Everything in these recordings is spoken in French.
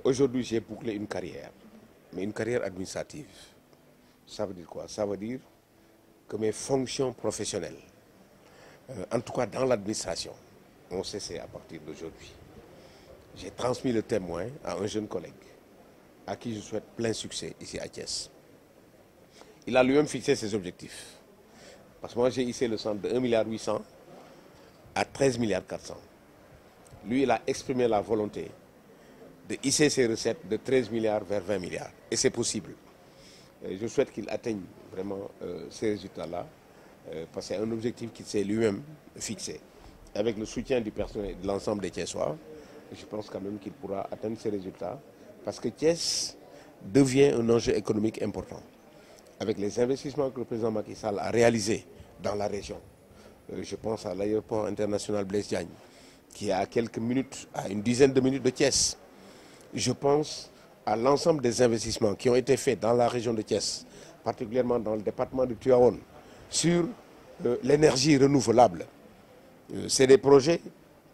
Aujourd'hui, j'ai bouclé une carrière, mais une carrière administrative. Ça veut dire quoi? Ça veut dire que mes fonctions professionnelles, en tout cas dans l'administration, ont cessé à partir d'aujourd'hui. J'ai transmis le témoin à un jeune collègue à qui je souhaite plein succès ici à Thiès. Il a lui-même fixé ses objectifs. Parce que moi, j'ai hissé le centre de 1,8 milliard à 13,4 milliards. Lui, il a exprimé la volonté de hisser ses recettes de 13 milliards vers 20 milliards. Et c'est possible. Et je souhaite qu'il atteigne vraiment ces résultats-là, parce que c'est un objectif qu'il s'est lui-même fixé. Avec le soutien du personnel et de l'ensemble des Thiessois, je pense quand même qu'il pourra atteindre ces résultats, parce que Thiès devient un enjeu économique important. Avec les investissements que le président Macky Sall a réalisés dans la région, je pense à l'aéroport international Blaise Diagne, qui est à quelques minutes, à une dizaine de minutes de Thiès. Je pense à l'ensemble des investissements qui ont été faits dans la région de Thiès, particulièrement dans le département de Tivaouane, sur l'énergie renouvelable. C'est des projets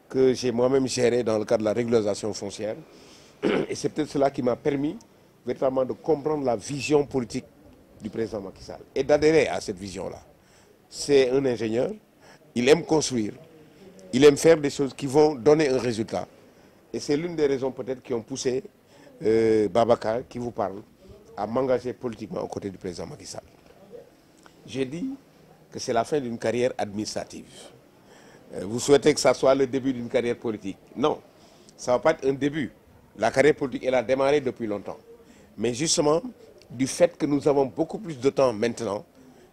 que j'ai moi-même gérés dans le cadre de la régularisation foncière. Et c'est peut-être cela qui m'a permis véritablement de comprendre la vision politique du président Macky Sall et d'adhérer à cette vision-là. C'est un ingénieur, il aime construire, il aime faire des choses qui vont donner un résultat. Et c'est l'une des raisons peut-être qui ont poussé Babacar, qui vous parle, à m'engager politiquement aux côtés du président Macky Sall. J'ai dit que c'est la fin d'une carrière administrative. Vous souhaitez que ça soit le début d'une carrière politique? Non, ça ne va pas être un début. La carrière politique, elle a démarré depuis longtemps. Mais justement, du fait que nous avons beaucoup plus de temps maintenant,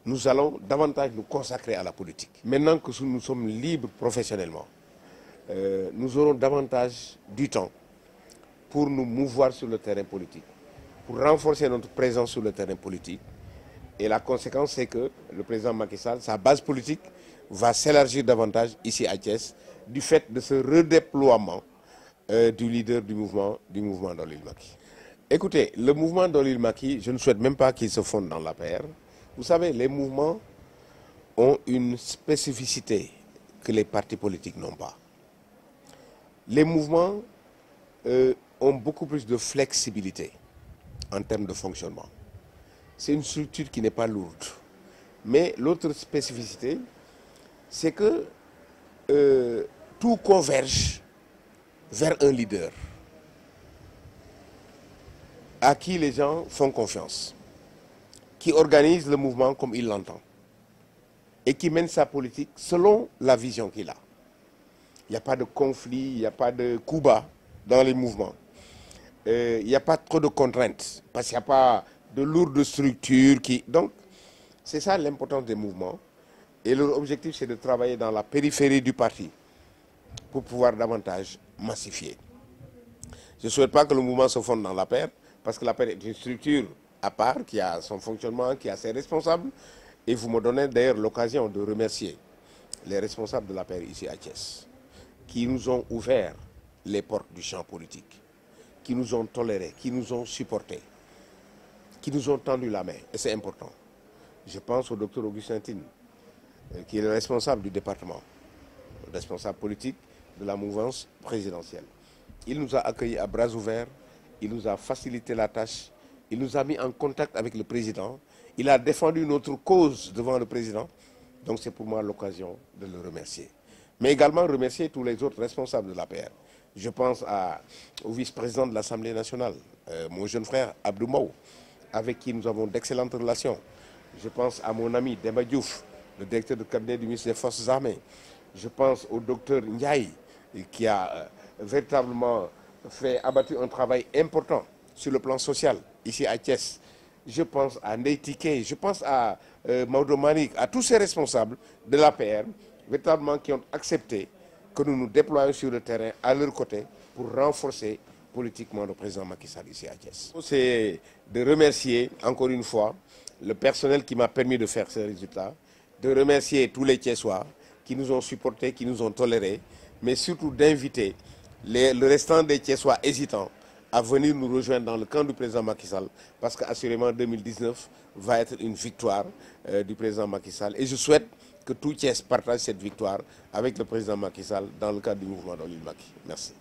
nous allons davantage nous consacrer à la politique. Maintenant que nous sommes libres professionnellement, nous aurons davantage du temps pour nous mouvoir sur le terrain politique, pour renforcer notre présence sur le terrain politique. Et la conséquence, c'est que le président Macky Sall, sa base politique, va s'élargir davantage ici à Thiès, du fait de ce redéploiement du leader du mouvement Dolil Macky. Écoutez, le mouvement Dolil Macky, je ne souhaite même pas qu'il se fonde dans l'APR. Vous savez, les mouvements ont une spécificité que les partis politiques n'ont pas. Les mouvements ont beaucoup plus de flexibilité en termes de fonctionnement. C'est une structure qui n'est pas lourde. Mais l'autre spécificité, c'est que tout converge vers un leader à qui les gens font confiance, qui organise le mouvement comme il l'entend et qui mène sa politique selon la vision qu'il a. Il n'y a pas de conflit, il n'y a pas de coups bas dans les mouvements. Il n'y a pas trop de contraintes, parce qu'il n'y a pas de lourdes structures qui... Donc, c'est ça l'importance des mouvements. Et leur objectif, c'est de travailler dans la périphérie du parti pour pouvoir davantage massifier. Je ne souhaite pas que le mouvement se fonde dans l'APR, parce que l'APR est une structure à part, qui a son fonctionnement, qui a ses responsables. Et vous me donnez d'ailleurs l'occasion de remercier les responsables de l'APR ici à Thiès, qui nous ont ouvert les portes du champ politique, qui nous ont tolérés, qui nous ont supportés, qui nous ont tendu la main. Et c'est important. Je pense au docteur Augustin Tine, qui est le responsable du département, le responsable politique de la mouvance présidentielle. Il nous a accueillis à bras ouverts, il nous a facilité la tâche, il nous a mis en contact avec le président, il a défendu notre cause devant le président. Donc c'est pour moi l'occasion de le remercier. Mais également remercier tous les autres responsables de l'APR. Je pense au vice-président de l'Assemblée nationale, mon jeune frère Abdou Mou, avec qui nous avons d'excellentes relations. Je pense à mon ami Demba Diouf, le directeur de cabinet du ministre des Forces armées. Je pense au docteur Ndiaye, qui a véritablement abattu un travail important sur le plan social, ici à Thiès. Je pense à Ndeye Tické, je pense à Maodo Malick, à tous ces responsables de l'APR, véritablement qui ont accepté que nous nous déployions sur le terrain à leur côté pour renforcer politiquement le président Macky Sall ici à Thiès. C'est de remercier encore une fois le personnel qui m'a permis de faire ces résultats, de remercier tous les Thiessois qui nous ont supportés, qui nous ont tolérés, mais surtout d'inviter le restant des Thiessois hésitants à venir nous rejoindre dans le camp du président Macky Sall, parce qu'assurément 2019 va être une victoire du président Macky Sall. Et je souhaite que tout Thiès partage cette victoire avec le président Macky Sall dans le cadre du mouvement Dolil Macky. Merci.